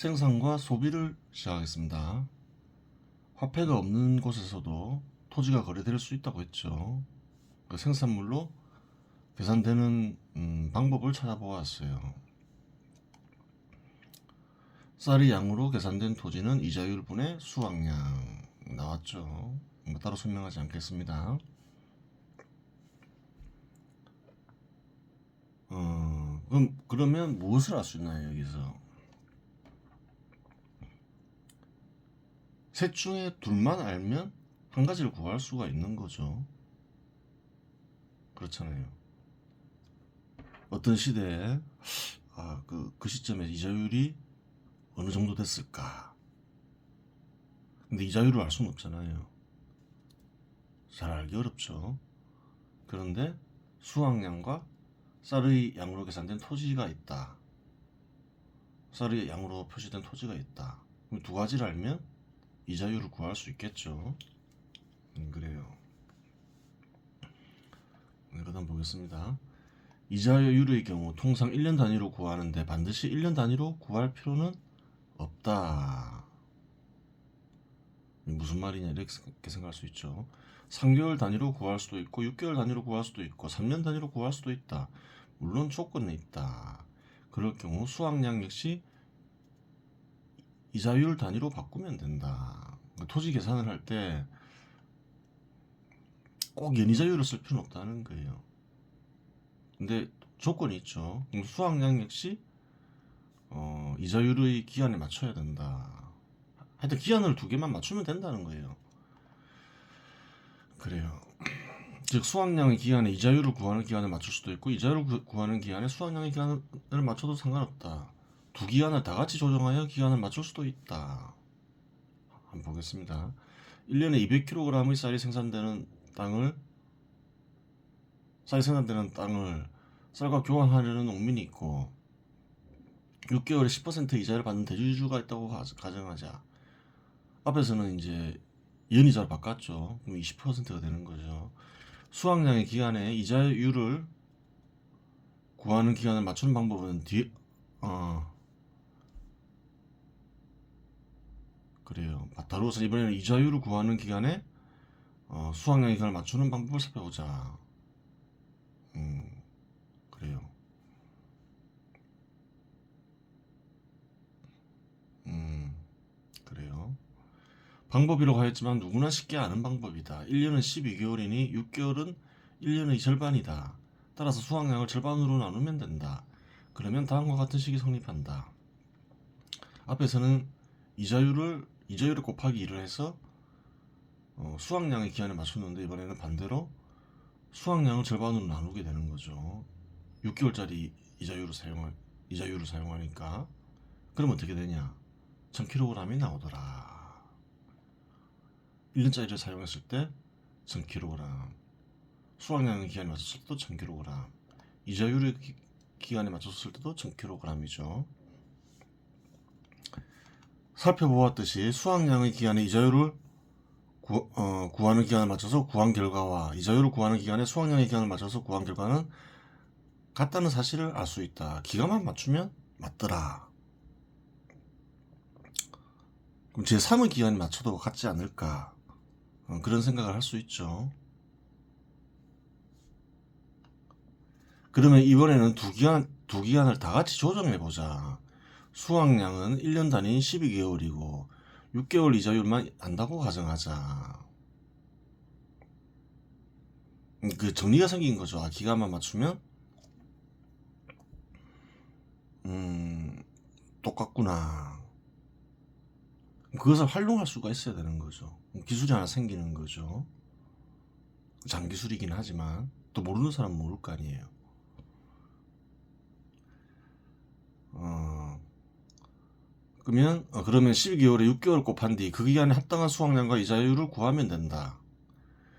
생산과 소비를 시작하겠습니다. 화폐가 없는 곳에서도 토지가 거래될 수 있다고 했죠. 그 생산물로 계산되는 방법을 찾아보았어요. 쌀이 양으로 계산된 토지는 이자율 분의 수확량 나왔죠. 따로 설명하지 않겠습니다. 그러면 무엇을 할 수 있나요? 여기서 셋 중에 둘만 알면 한 가지를 구할 수가 있는 거죠. 그렇잖아요. 어떤 시대에 그 시점에 이자율이 어느 정도 됐을까? 근데 이자율을 알 수는 없잖아요. 잘 알기 어렵죠. 그런데 수확량과 쌀의 양으로 계산된 토지가 있다. 쌀의 양으로 표시된 토지가 있다. 그럼 두 가지를 알면 이자율을 구할 수 있겠죠. 그래요. 그 다음 보겠습니다. 이자율의 경우 통상 1년 단위로 구하는데 반드시 1년 단위로 구할 필요는 없다. 무슨 말이냐 이렇게 생각할 수 있죠. 3개월 단위로 구할 수도 있고 6개월 단위로 구할 수도 있고 3년 단위로 구할 수도 있다. 물론 조건이 있다. 그럴 경우 수확량 역시 이자율 단위로 바꾸면 된다. 토지 계산을 할 때 꼭 연이자율을 쓸 필요는 없다는 거예요. 근데 조건이 있죠. 수확량 역시 이자율의 기한에 맞춰야 된다. 하여튼 기한을 두 개만 맞추면 된다는 거예요. 그래요. 즉 수확량의 기한에 이자율을 구하는 기한을 맞출 수도 있고 이자율을 구하는 기한에 수확량의 기한을 맞춰도 상관없다. 두 기한을 다 같이 조정하여 기한을 맞출 수도 있다. 한번 보겠습니다. 1년에 200kg의 쌀이 생산되는 땅을 쌀과 교환하려는 농민이 있고 6개월에 10% 이자를 받는 대주주가 있다고 가정하자. 앞에서는 이제 연이자로 바꿨죠. 그럼 20%가 되는 거죠. 수확량의 기간에 이자율을 구하는 기간을 맞추는 방법은 그래요. 다루어서 이번에는 이자율을 구하는 기간에 수확량의 기간을 맞추는 방법을 살펴보자. 그래요. 그래요. 방법이라고 하였지만 누구나 쉽게 아는 방법이다. 1년은 12개월이니 6개월은 1년의 절반이다. 따라서 수확량을 절반으로 나누면 된다. 그러면 다음과 같은 식이 성립한다. 앞에서는 이자율을 곱하기 2를 해서 수확량의 기한에 맞췄는데 이번에는 반대로 수확량을 절반으로 나누게 되는 거죠. 6개월짜리 이자율을 사용하니까. 그럼 어떻게 되냐? 1000kg이 나오더라. 1년짜리를 사용했을 때 1000kg, 수확량의 기한에 맞췄을 때도 1000kg, 이자율의 기간에 맞췄을 때도 1000kg이죠. 살펴보았듯이 수확량의 기간에 이자율을 구하는 기간을 맞춰서 구한 결과와 이자율을 구하는 기간에 수확량의 기간을 맞춰서 구한 결과는 같다는 사실을 알 수 있다. 기간만 맞추면 맞더라. 그럼 제3의 기간에 맞춰도 같지 않을까? 그런 생각을 할 수 있죠. 그러면 이번에는 두 기간을 다 같이 조정해 보자. 수확량은 1년 단위인 12개월이고 6개월 이자율만 안다고 가정하자. 그 정리가 생긴 거죠. 기간만 맞추면 똑같구나. 그것을 활용할 수가 있어야 되는 거죠. 기술이 하나 생기는 거죠. 장기술이긴 하지만 또 모르는 사람은 모를 거 아니에요. 그러면 12개월에 6개월 곱한 뒤 그 기간에 합당한 수확량과 이자율을 구하면 된다.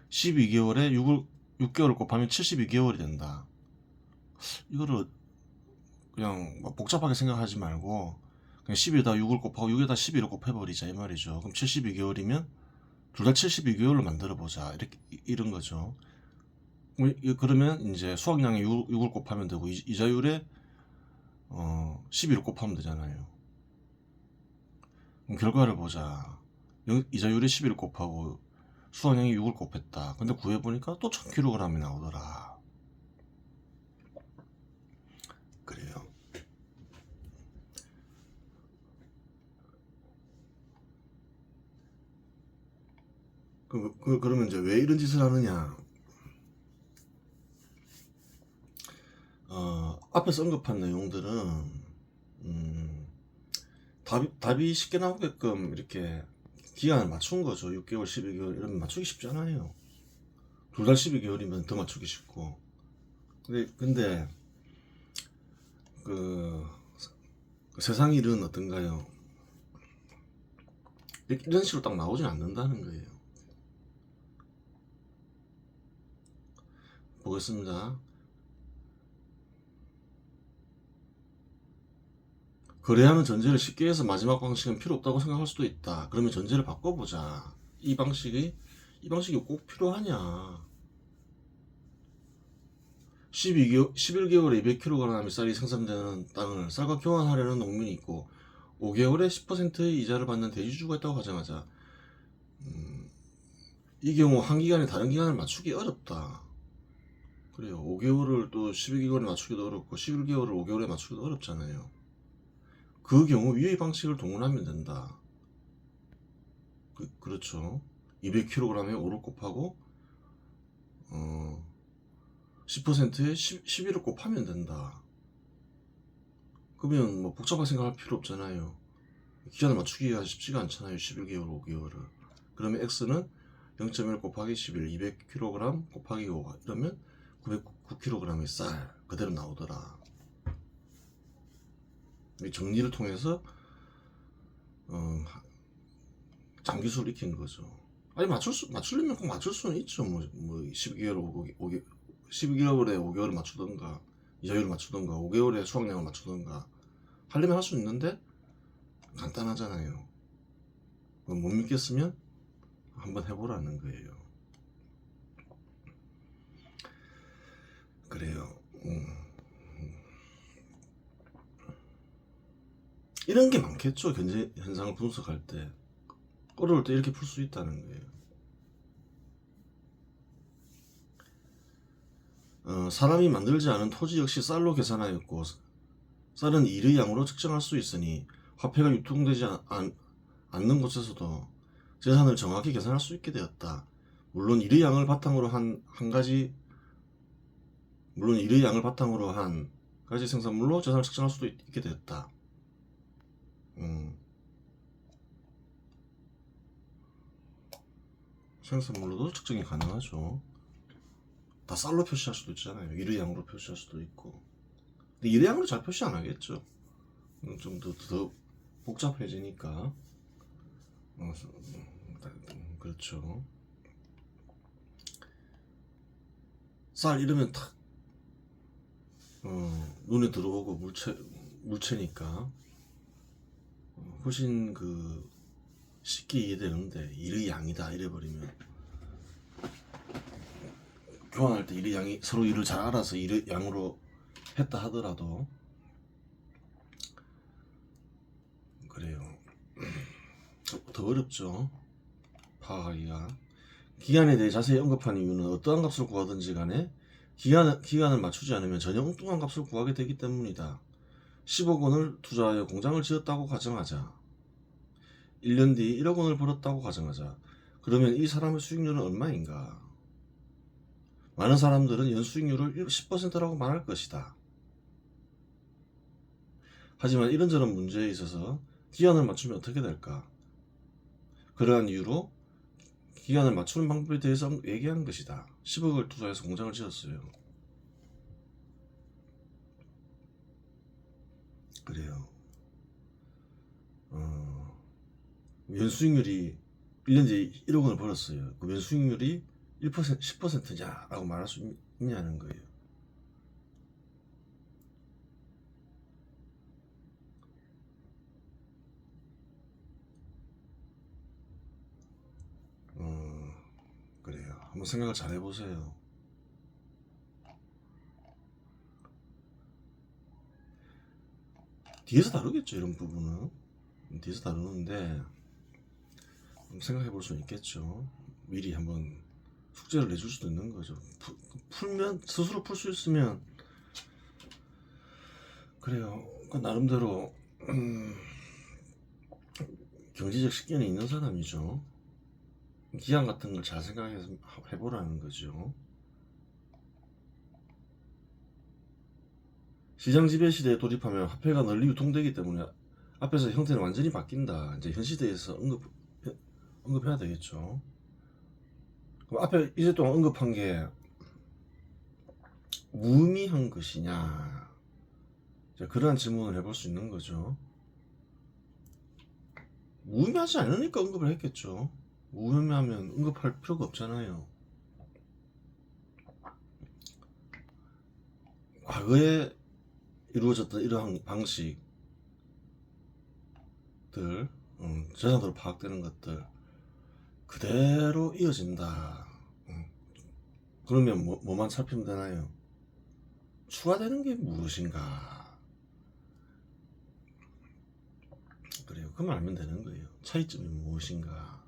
12개월에 6개월 곱하면 72개월이 된다. 이거를 그냥 복잡하게 생각하지 말고 그냥 10에다 6을 곱하고 6에다 11을 곱해버리자 이 말이죠. 그럼 72개월이면 둘 다 72개월로 만들어보자 이런 거죠. 그러면 이제 수확량에 6을 곱하면 되고 이자율에 11을 곱하면 되잖아요. 그럼 결과를 보자. 이자율이 11을 곱하고 수확량이 6을 곱했다. 근데 구해보니까 또 1000kg이 나오더라. 그래요. 그러면 이제 왜 이런 짓을 하느냐? 앞에서 언급한 내용들은 답이 쉽게 나오게끔 이렇게 기간을 맞춘 거죠. 6개월, 12개월 이러면 맞추기 쉽잖아요. 2달 12개월이면 더 맞추기 쉽고. 근데 그 세상 일은 어떤가요? 이런 식으로 딱 나오진 않는다는 거예요. 보겠습니다. 거래하는 전제를 쉽게 해서 마지막 방식은 필요 없다고 생각할 수도 있다. 그러면 전제를 바꿔보자. 이 방식이 꼭 필요하냐? 11개월에 200kg의 쌀이 생산되는 땅을 쌀과 교환하려는 농민이 있고 5개월에 10%의 이자를 받는 대주주가 있다고 가정하자. 이 경우 한 기간에 다른 기간을 맞추기 어렵다. 그래요. 5개월을 또 12개월에 맞추기도 어렵고 11개월을 5개월에 맞추기도 어렵잖아요. 그 경우 위의 방식을 동원하면 된다. 그렇죠. 200kg에 5를 곱하고 10%에 11을 곱하면 된다. 그러면 뭐 복잡하게 생각할 필요 없잖아요. 기간을 맞추기가 쉽지가 않잖아요. 11개월, 5개월을. 그러면 X는 0.1 곱하기 11, 200kg 곱하기 5 이러면 909kg의 쌀 그대로 나오더라. 정리를 통해서 장기수를 익힌 거죠. 아니 맞추려면 꼭 맞출 수는 있죠. 뭐 12개월에 5개월을 맞추던가 이자율을 맞추던가 5개월에 수확량을 맞추던가 하려면 할 수 있는데 간단하잖아요. 못 믿겠으면 한번 해보라는 거예요. 그래요. 이런 게 많겠죠. 경제 현상을 분석할 때 어려울 때 이렇게 풀 수 있다는 거예요. 사람이 만들지 않은 토지 역시 쌀로 계산하였고 쌀은 일의 양으로 측정할 수 있으니 화폐가 유통되지 않는 곳에서도 재산을 정확히 계산할 수 있게 되었다. 물론 일의 양을 바탕으로 한 가지 생산물로 재산을 측정할 수도 있게 되었다. 생산물로도 측정이 가능하죠. 다 쌀로 표시할 수도 있잖아요. 일의 양으로 표시할 수도 있고. 근데 일의 양으로 잘 표시 안 하겠죠. 좀 더 복잡해지니까. 그렇죠. 쌀 이러면 탁 눈에 들어오고 물체니까 훨씬 쉽게 이해되는데 일의 양이다 이래버리면 교환할 때 일의 양이 서로 일을 잘 알아서 일의 양으로 했다 하더라도 그래요. 더 어렵죠. 파악하기가. 기간에 대해 자세히 언급한 이유는 어떠한 값을 구하든지 간에 기간을 맞추지 않으면 전혀 엉뚱한 값을 구하게 되기 때문이다. 10억 원을 투자하여 공장을 지었다고 가정하자. 1년 뒤 1억 원을 벌었다고 가정하자. 그러면 이 사람의 수익률은 얼마인가? 많은 사람들은 연수익률을 10%라고 말할 것이다. 하지만 이런저런 문제에 있어서 기간을 맞추면 어떻게 될까? 그러한 이유로 기간을 맞추는 방법에 대해서 얘기한 것이다. 10억을 투자해서 공장을 지었어요. 그래요. 연수익률이 1년 뒤에 1억 원을 벌었어요. 그 연수익률이 1%, 10%냐? 라고 말할 수 있냐는 거예요. 그래요. 한번 생각을 잘 해보세요. 뒤에서 다루겠죠, 이런 부분은. 뒤에서 다루는데 생각해 볼 수는 있겠죠. 미리 한번 숙제를 내줄 수도 있는 거죠. 풀면 스스로 풀 수 있으면 그래요. 그 나름대로 경제적 식견이 있는 사람이죠. 기한 같은 걸 잘 생각해서 해보라는 거죠. 시장 지배 시대에 돌입하면 화폐가 널리 유통되기 때문에 앞에서 형태는 완전히 바뀐다. 이제 현 시대에서 언급해야 되겠죠. 그럼 앞에 이제 동안 언급한 게 무의미한 것이냐, 그러한 질문을 해볼 수 있는 거죠. 무의미하지 않으니까 언급을 했겠죠. 무의미하면 언급할 필요가 없잖아요. 과거에 이루어졌던 이러한 방식들, 재산으로 파악되는 것들 그대로 이어진다. 그러면 뭐만 살피면 되나요? 추가되는 게 무엇인가? 그래요. 그만 알면 되는 거예요. 차이점이 무엇인가?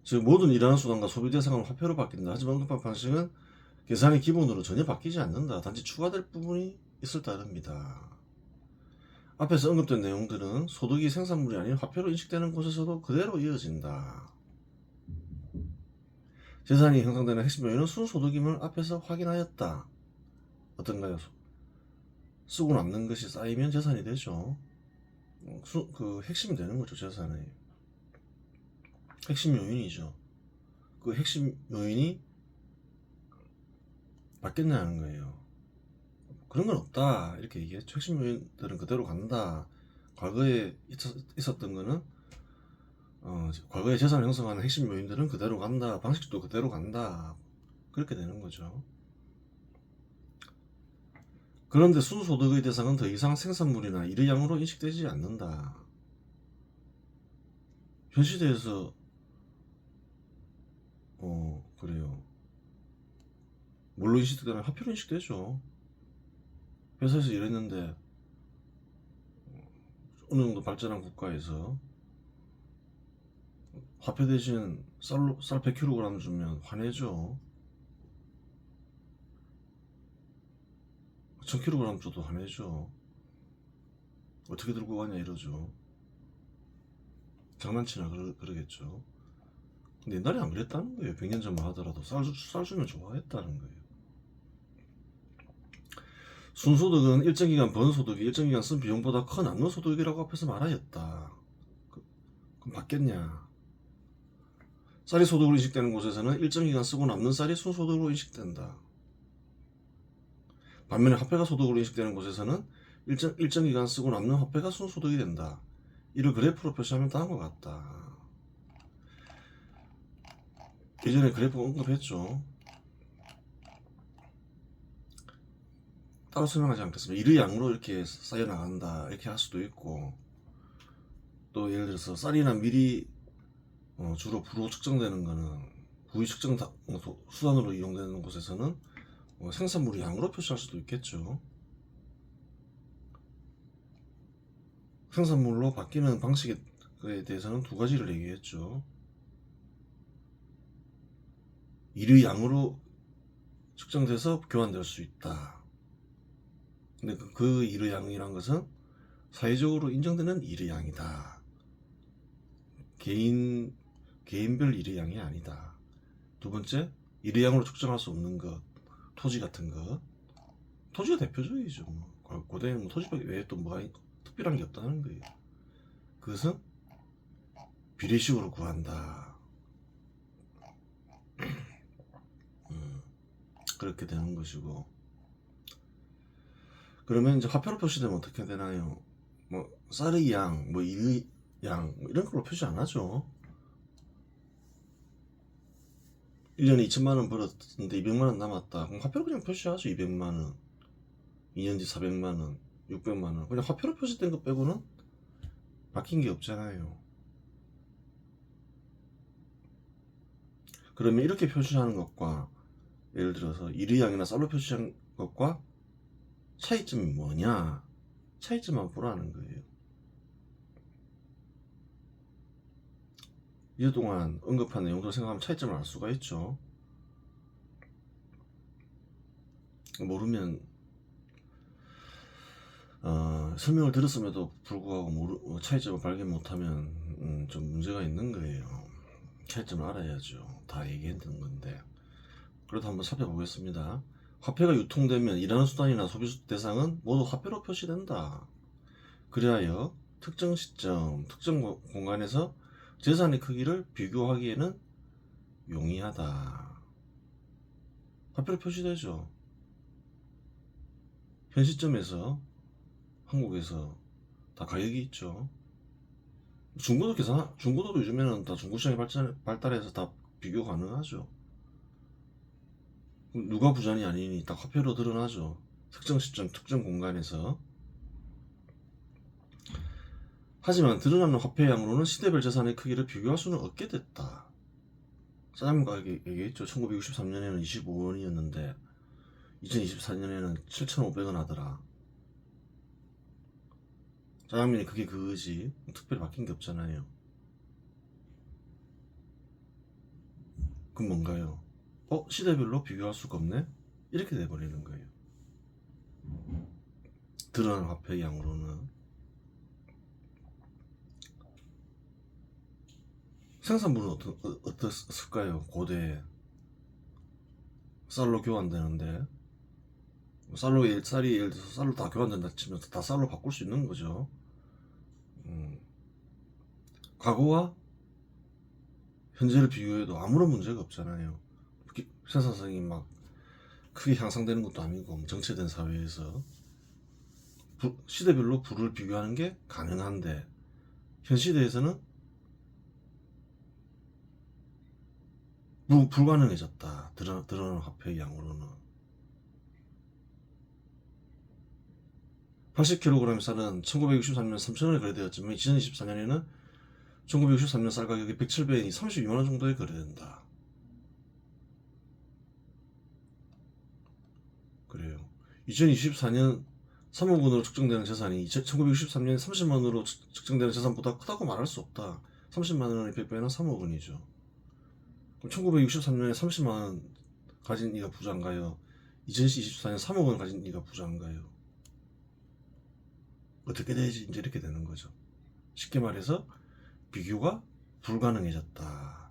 즉 모든 일하는 수단과 소비 대상은 화폐로 바뀐다. 하지만 언급한 방식은 계산의 기본으로 전혀 바뀌지 않는다. 단지 추가될 부분이 있을 따릅니다. 앞에서 언급된 내용들은 소득이 생산물이 아닌 화폐로 인식되는 곳에서도 그대로 이어진다. 재산이 형성되는 핵심 요인은 순소득임을 앞에서 확인하였다. 어떤가요? 쓰고 남는 것이 쌓이면 재산이 되죠. 그 핵심이 되는 거죠. 재산의 핵심 요인이죠. 그 핵심 요인이 바뀌었냐는 거예요. 그런 건 없다 이렇게 얘기했죠. 핵심 요인들은 그대로 간다. 과거에 있었던 거는 과거에 재산을 형성하는 핵심 요인들은 그대로 간다. 방식도 그대로 간다. 그렇게 되는 거죠. 그런데 순소득의 대상은 더 이상 생산물이나 일의 양으로 인식되지 않는다. 현 시대에서 그래요. 뭘로 인식되면 화폐로 인식되죠. 회사에서 일했는데 어느 정도 발전한 국가에서 화폐 대신 쌀 100kg 주면 화내죠. 1000kg 줘도 화내죠. 어떻게 들고 가냐 이러죠. 장난치나 그러겠죠. 근데 옛날에 안 그랬다는 거예요. 100년 전만 하더라도 쌀 주면 좋아했다는 거예요. 순소득은 일정 기간 번 소득이 일정 기간 쓴 비용보다 커 남는 소득이라고 앞에서 말하였다. 그럼 바뀌었냐? 쌀이 소득으로 인식되는 곳에서는 일정 기간 쓰고 남는 쌀이 순소득으로 인식된다. 반면에 화폐가 소득으로 인식되는 곳에서는 일정 기간 쓰고 남는 화폐가 순소득이 된다. 이를 그래프로 표시하면 다음과 같다. 예전에 그래프 언급했죠. 따로 설명하지 않겠습니다. 일의 양으로 이렇게 쌓여 나간다 이렇게 할 수도 있고, 또 예를 들어서 쌀이나 밀이 주로 부로 측정되는 거는 부위 측정 수단으로 이용되는 곳에서는 생산물의 양으로 표시할 수도 있겠죠. 생산물로 바뀌는 방식에 대해서는 두 가지를 얘기했죠. 일의 양으로 측정돼서 교환될 수 있다. 근데 그 일의 양이란 것은 사회적으로 인정되는 일의 양이다. 개인별 일의 양이 아니다. 두 번째, 일의 양으로 측정할 수 없는 것, 토지 같은 것. 토지가 대표적이죠. 고대에는 토지 외에 또 뭐가 특별한 게 없다는 거예요. 그것은 비례식으로 구한다. 그렇게 되는 것이고, 그러면 이제 화폐로 표시되면 어떻게 되나요? 뭐 쌀의 양, 뭐 일의 양, 뭐 이런 걸로 표시 안 하죠. 1년에 2천만원 벌었는데 200만원 남았다. 그럼 화폐로 그냥 표시하죠. 200만원, 2년 뒤 400만원, 600만원. 그냥 화폐로 표시된 것 빼고는 바뀐 게 없잖아요. 그러면 이렇게 표시하는 것과 예를 들어서 일의양이나 쌀로 표시한 것과 차이점이 뭐냐, 차이점만 보라는 거예요. 이주 동안 언급한 내용들 생각하면 차이점을 알 수가 있죠. 모르면 설명을 들었음에도 불구하고 차이점을 발견 못하면 좀 문제가 있는 거예요. 차이점을 알아야죠. 다 얘기했던 건데. 그래도 한번 살펴보겠습니다. 화폐가 유통되면 일하는 수단이나 소비 대상은 모두 화폐로 표시된다. 그리하여 특정 시점, 특정 공간에서 재산의 크기를 비교하기에는 용이하다. 화폐로 표시되죠. 현 시점에서 한국에서 다 가격이 있죠. 중고도 요즘에는 다 중고시장이 발달해서 다 비교 가능하죠. 누가 부자니 아니니 딱 화폐로 드러나죠. 특정 시점, 특정 공간에서. 하지만 드러나는 화폐 양으로는 시대별 재산의 크기를 비교할 수는 없게 됐다. 짜장면가 얘기했죠. 1963년에는 25원이었는데 2024년에는 7,500원 하더라. 짜장면이 그게 그거지. 특별히 바뀐 게 없잖아요. 그럼 뭔가요? 시대별로 비교할 수가 없네? 이렇게 돼버리는 거예요. 드러나는 화폐 양으로는. 생산물은 어떻을까요? 고대 쌀로 교환되는데, 쌀이 예를 들어서 쌀로 다 교환된다 치면 다 쌀로 바꿀 수 있는 거죠. 과거와 현재를 비교해도 아무런 문제가 없잖아요. 생산성이 막 크게 향상되는 것도 아니고 정체된 사회에서 시대별로 부를 비교하는 게 가능한데, 현 시대에서는 불가능해졌다. 드러나는 화폐의 양으로는. 80kg 쌀은 1963년 3,000원에 거래되었지만 2024년에는 1963년 쌀 가격이 107배이니 32만원 정도에 거래된다. 그래요. 2024년 3억 원으로 측정되는 재산이 1963년 30만원으로 측정되는 재산보다 크다고 말할 수 없다. 30만원의 100배는 3억 원이죠. 그럼 1963년에 30만원 가진 이가 부자인가요? 2024년 3억 원 가진 이가 부자인가요? 어떻게 되지? 이제 이렇게 되는 거죠. 쉽게 말해서 비교가 불가능해졌다.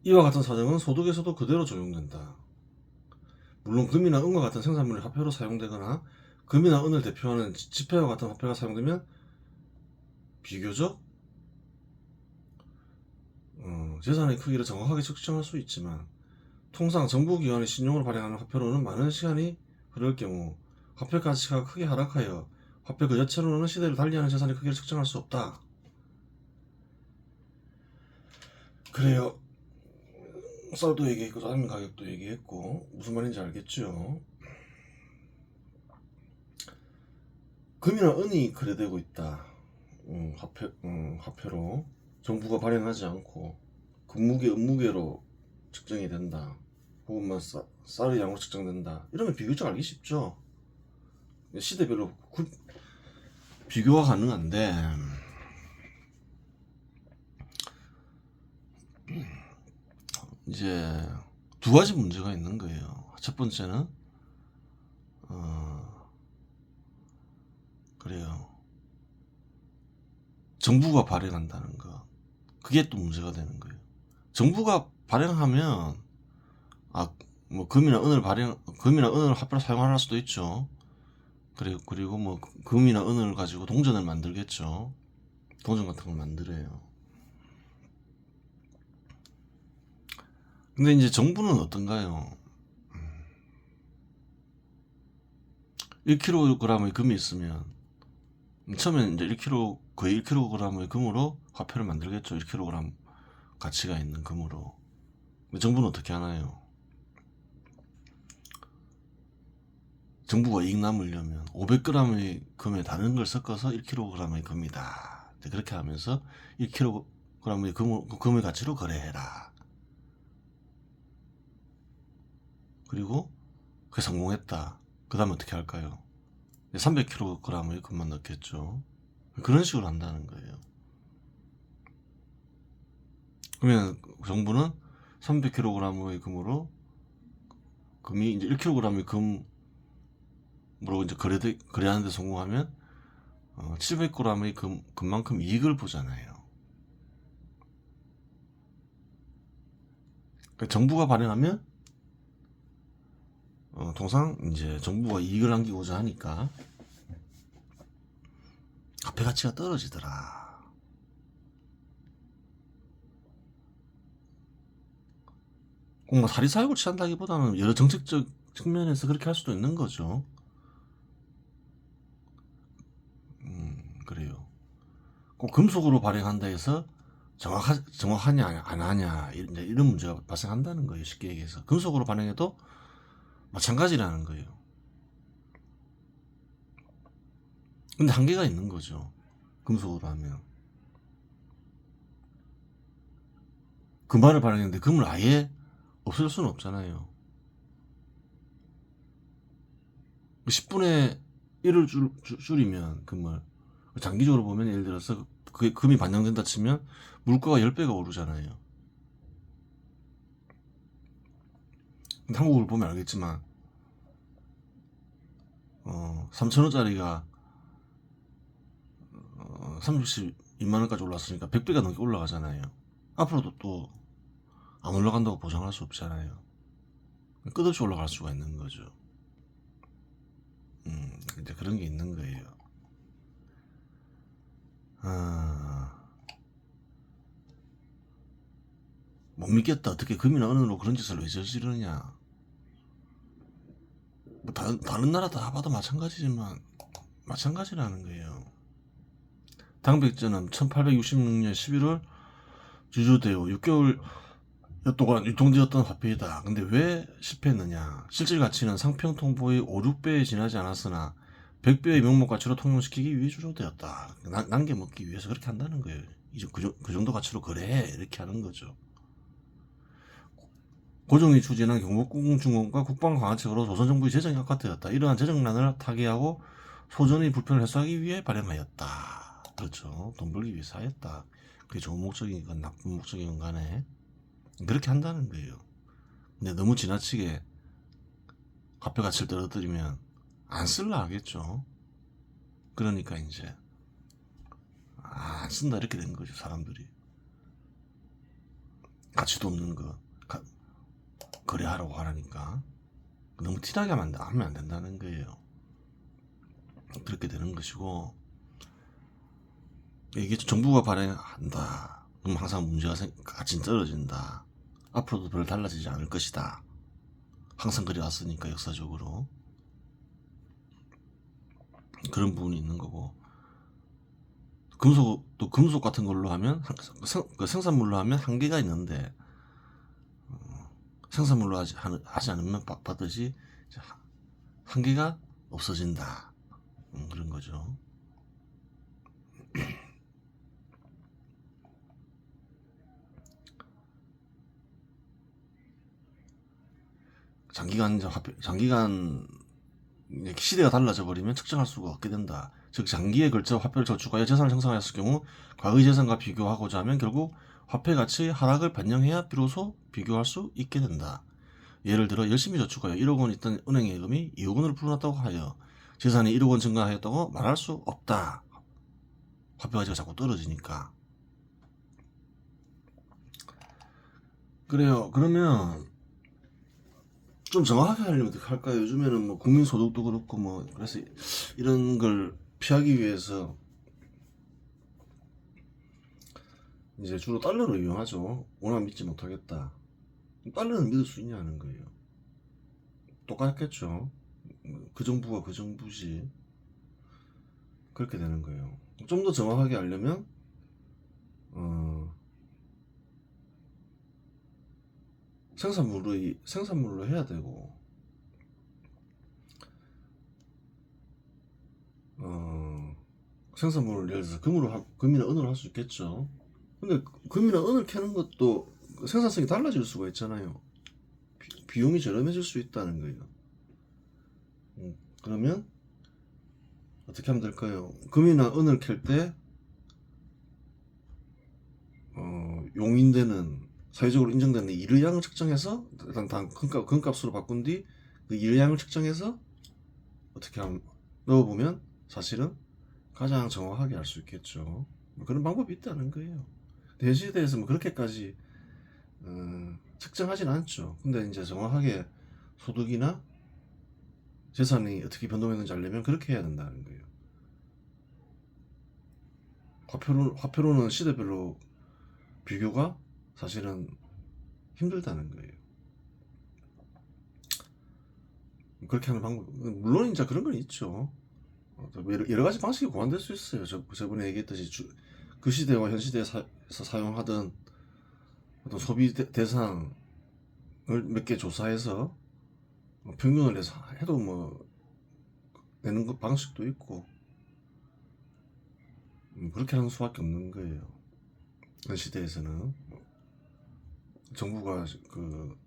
이와 같은 사정은 소득에서도 그대로 적용된다. 물론 금이나 은과 같은 생산물이 화폐로 사용되거나 금이나 은을 대표하는 지폐와 같은 화폐가 사용되면 비교적 재산의 크기를 정확하게 측정할 수 있지만, 통상 정부기관의 신용을 발행하는 화폐로는 많은 시간이 흐를 경우 화폐 가치가 크게 하락하여 화폐 그 자체로는 시대를 달리하는 재산의 크기를 측정할 수 없다. 그래요. 쌀도 얘기했고 짜장면 가격도 얘기했고 무슨 말인지 알겠죠? 금이나 은이 거래되고 있다. 화폐로 정부가 발행하지 않고 금무게, 은무게로 측정이 된다. 혹은 쌀의 양으로 측정된다. 이러면 비교적 알기 쉽죠. 시대별로 비교가 가능한데, 이제 두 가지 문제가 있는 거예요. 첫 번째는 그래요. 정부가 발행한다는 거. 그게 또 문제가 되는 거예요. 정부가 발행하면 금이나 은을 화폐로 사용할 수도 있죠. 그리고 금이나 은을 가지고 동전을 만들겠죠. 동전 같은 걸 만들어요. 근데 이제 정부는 어떤가요? 1kg의 금이 있으면 처음엔 이제 거의 1kg의 금으로 화폐를 만들겠죠. 1kg 가치가 있는 금으로. 근데 정부는 어떻게 하나요? 정부가 이익 남으려면 500g의 금에 다른 걸 섞어서 1kg의 금이다. 그렇게 하면서 1kg 그러면 금의 가치로 거래해라. 그리고 그게 성공했다. 그 다음에 어떻게 할까요? 300kg의 금만 넣겠죠. 그런 식으로 한다는 거예요. 그러면 정부는 300kg의 금으로 금이 이제 1kg의 금으로 이제 거래하는데 성공하면 700g의 금만큼 이익을 보잖아요. 그러니까 정부가 발행하면 통상 이제 정부가 이익을 남기고자 하니까 화폐 가치가 떨어지더라. 꼭 뭐 사리사욕을 취한다기보다는 여러 정책적 측면에서 그렇게 할 수도 있는 거죠. 그래요. 꼭 금속으로 발행한다 해서 정확하냐 안 하냐 이런 문제가 발생한다는 거예요. 쉽게 얘기해서 금속으로 발행해도 마찬가지라는 거예요. 근데 한계가 있는 거죠. 금속으로 하면 금발을 발행했는데 금을 아예 없앨 수는 없잖아요. 10분의 1을 줄이면 금을 장기적으로 보면 예를 들어서 그게 금이 반영된다 치면 물가가 10배가 오르잖아요. 근데 한국을 보면 알겠지만 3,000원짜리가 32만원까지 올랐으니까 100배가 넘게 올라가잖아요. 앞으로도 또 안 올라간다고 보장할 수 없잖아요. 끝없이 올라갈 수가 있는 거죠. 이제 그런 게 있는 거예요. 못 믿겠다. 어떻게 금이나 은으로 그런 짓을 왜 저지르냐. 뭐 다른 나라 다 봐도 마찬가지지만 마찬가지라는 거예요. 당백전은 1866년 11월 주주되어 6개월 동안 유통되었던 화폐이다. 근데 왜 실패했느냐? 실질 가치는 상평 통보의 5, 6배에 지나지 않았으나 100배의 명목 가치로 통용시키기 위해 주조되었다. 남겨 먹기 위해서 그렇게 한다는 거예요. 이제 그 정도 가치로 거래해 이렇게 하는 거죠. 고종이 추진한 경복궁중공과 국방강화책으로 조선정부의 재정이 악화되었다. 이러한 재정난을 타개하고 소전의 불편을 해소하기 위해 발행하였다. 그렇죠. 돈 벌기 위해서 하였다. 그게 좋은 목적이건 나쁜 목적이건 간에 그렇게 한다는 거예요. 근데 너무 지나치게 화폐 가치를 떨어뜨리면 안 쓸라 하겠죠. 그러니까 이제 안 쓴다 이렇게 된 거죠. 사람들이 가치도 없는 거 거래하라고 하라니까 너무 티나게 하면 안 된다는 거예요. 그렇게 되는 것이고, 이게 정부가 발행한다. 그럼 항상 문제가 가치는 떨어진다. 앞으로도 별로 달라지지 않을 것이다. 항상 그래 왔으니까 역사적으로 그런 부분이 있는 거고, 금속 같은 걸로 하면 생산물로 하면 한계가 있는데 생산물로 하지 않으면 받듯이 한계가 없어진다. 그런 거죠. 장기간 시대가 달라져 버리면 측정할 수가 없게 된다. 즉 장기에 걸쳐 화폐를 저축하여 재산을 형성하였을 경우 과거의 재산과 비교하고자 하면 결국 화폐 가치의 하락을 반영해야 비로소 비교할 수 있게 된다. 예를 들어 열심히 저축하여 1억 원 있던 은행 예금이 2억 원으로 불어났다고 하여 재산이 1억 원 증가하였다고 말할 수 없다. 화폐 가치가 자꾸 떨어지니까. 그래요. 그러면 좀 정확하게 하려면 어떻게 할까요? 요즘에는 뭐 국민소득도 그렇고 뭐 그래서 이런 걸 피하기 위해서 이제 주로 달러를 이용하죠. 원화 믿지 못하겠다. 달러는 믿을 수 있냐는 거예요. 똑같겠죠. 그 정부가 그 정부지. 그렇게 되는 거예요. 좀 더 정확하게 하려면 생산물로 해야 되고 생산물을 예를 들어서 금이나 은으로 할 수 있겠죠. 근데 금이나 은을 캐는 것도 생산성이 달라질 수가 있잖아요. 비용이 저렴해질 수 있다는 거예요. 그러면 어떻게 하면 될까요? 금이나 은을 캘 때 용인되는 사회적으로 인정되는 일의량을 측정해서 일단 금값으로 바꾼 뒤 그 일의량을 측정해서 어떻게 하면 넣어보면 사실은 가장 정확하게 알 수 있겠죠. 뭐 그런 방법이 있다는 거예요. 현실에 대해서 뭐 그렇게까지 측정하진 않죠. 근데 이제 정확하게 소득이나 재산이 어떻게 변동했는지 알려면 그렇게 해야 된다는 거예요. 화폐로는 시대별로 비교가 사실은 힘들다는 거예요. 그렇게 하는 방법, 물론 이제 그런 건 있죠. 여러 가지 방식이 고안될 수 있어요. 저번에 얘기했듯이 그 시대와 현 시대에서 사용하던 어떤 소비 대상을 몇 개 조사해서 평균을 내서 해도 뭐 내는 방식도 있고 그렇게 하는 수밖에 없는 거예요. 현 시대에서는 정부가 그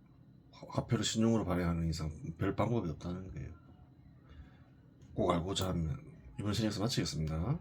화폐를 신용으로 발행하는 이상 별 방법이 없다는 거예요. 꼭 알고자 하면. 이번 시간에서 마치겠습니다.